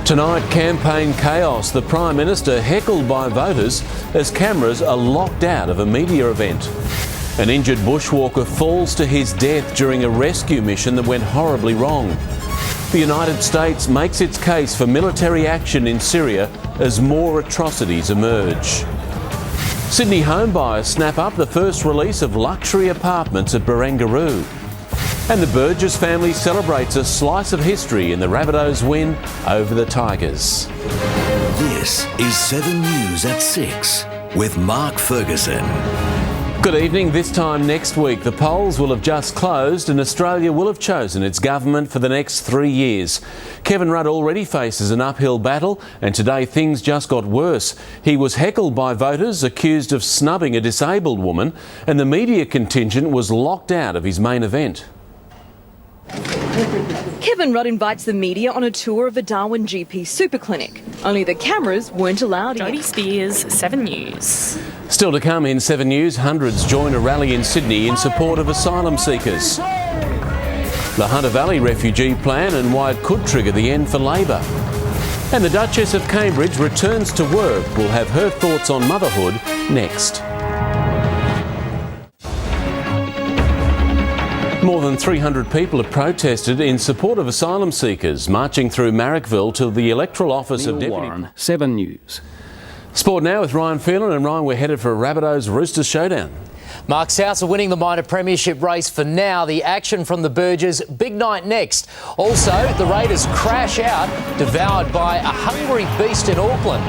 Tonight, campaign chaos. The Prime Minister heckled by voters as cameras are locked out of a media event. An injured bushwalker falls to his death during a rescue mission that went horribly wrong. The United States makes its case for military action in Syria as more atrocities emerge. Sydney homebuyers snap up the first release of luxury apartments at Barangaroo. And the Burgess family celebrates a slice of history in the Rabbitohs' win over the Tigers. This is 7 News at 6 with Mark Ferguson. Good evening. This time next week, the polls will have just closed and Australia will have chosen its government for the next 3 years. Kevin Rudd already faces an uphill battle, and today things just got worse. He was heckled by voters, accused of snubbing a disabled woman, and the media contingent was locked out of his main event. Kevin Rudd invites the media on a tour of a Darwin GP super clinic. Only the cameras weren't allowed in. Jodie Spears, 7 News. Still to come in 7 News, hundreds join a rally in Sydney in support of asylum seekers. The Hunter Valley refugee plan and why it could trigger the end for Labor. And the Duchess of Cambridge returns to work. We'll have her thoughts on motherhood next. More than 300 people have protested in support of asylum seekers, marching through Marrickville to the electoral office of Deputy Warren, 7 News. Sport now with Ryan Phelan, and Ryan, we're headed for a Rabbitohs Roosters showdown. Mark Souths are winning the minor premiership race for now. The action from the Burgess, big night next. Also, the Raiders crash out, devoured by a hungry beast in Auckland.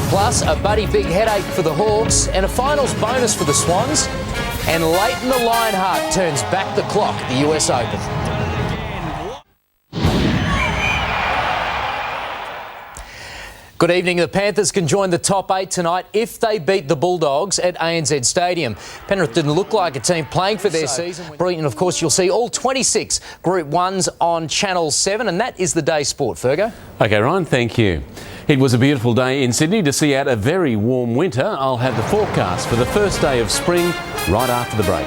Plus, a buddy big headache for the Hawks and a finals bonus for the Swans. And Leighton the Lionheart turns back the clock at the US Open. Good evening. The Panthers can join the top 8 tonight if they beat the Bulldogs at ANZ Stadium. Penrith didn't look like a team playing for their season. Brilliant, of course, you'll see all 26 Group 1s on Channel 7, and that is the day's sport. Fergo? OK, Ryan, thank you. It was a beautiful day in Sydney to see out a very warm winter. I'll have the forecast for the first day of spring right after the break.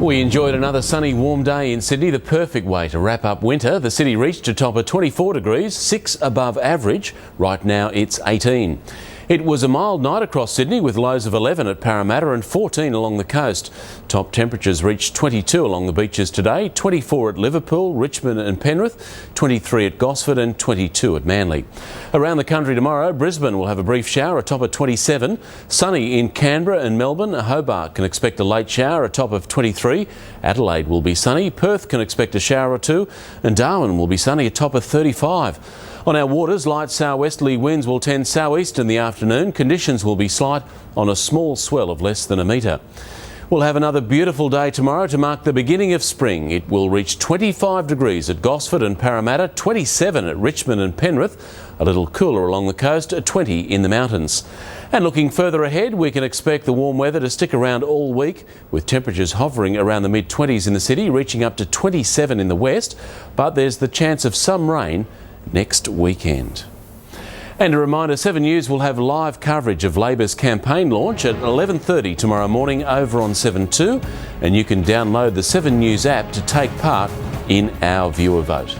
We enjoyed another sunny, warm day in Sydney, the perfect way to wrap up winter. The city reached a top of 24 degrees, 6 above average. Right now it's 18. It was a mild night across Sydney with lows of 11 at Parramatta and 14 along the coast. Top temperatures reached 22 along the beaches today, 24 at Liverpool, Richmond and Penrith, 23 at Gosford and 22 at Manly. Around the country tomorrow, Brisbane will have a brief shower, a top of 27. Sunny in Canberra and Melbourne. Hobart can expect a late shower, a top of 23. Adelaide will be sunny. Perth can expect a shower or two. And Darwin will be sunny, a top of 35. On our waters, light southwesterly winds will tend southeast in the afternoon. Conditions will be slight on a small swell of less than a metre. We'll have another beautiful day tomorrow to mark the beginning of spring. It will reach 25 degrees at Gosford and Parramatta, 27 at Richmond and Penrith, a little cooler along the coast, 20 in the mountains. And looking further ahead, we can expect the warm weather to stick around all week, with temperatures hovering around the mid-20s in the city, reaching up to 27 in the west. But there's the chance of some rain next weekend. And a reminder, 7 News will have live coverage of Labor's campaign launch at 11:30 tomorrow morning over on 7.2, and you can download the 7 News app to take part in our viewer vote.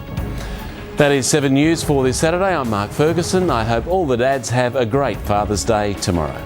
That is 7 News for this Saturday. I'm Mark Ferguson. I hope all the dads have a great Father's Day tomorrow.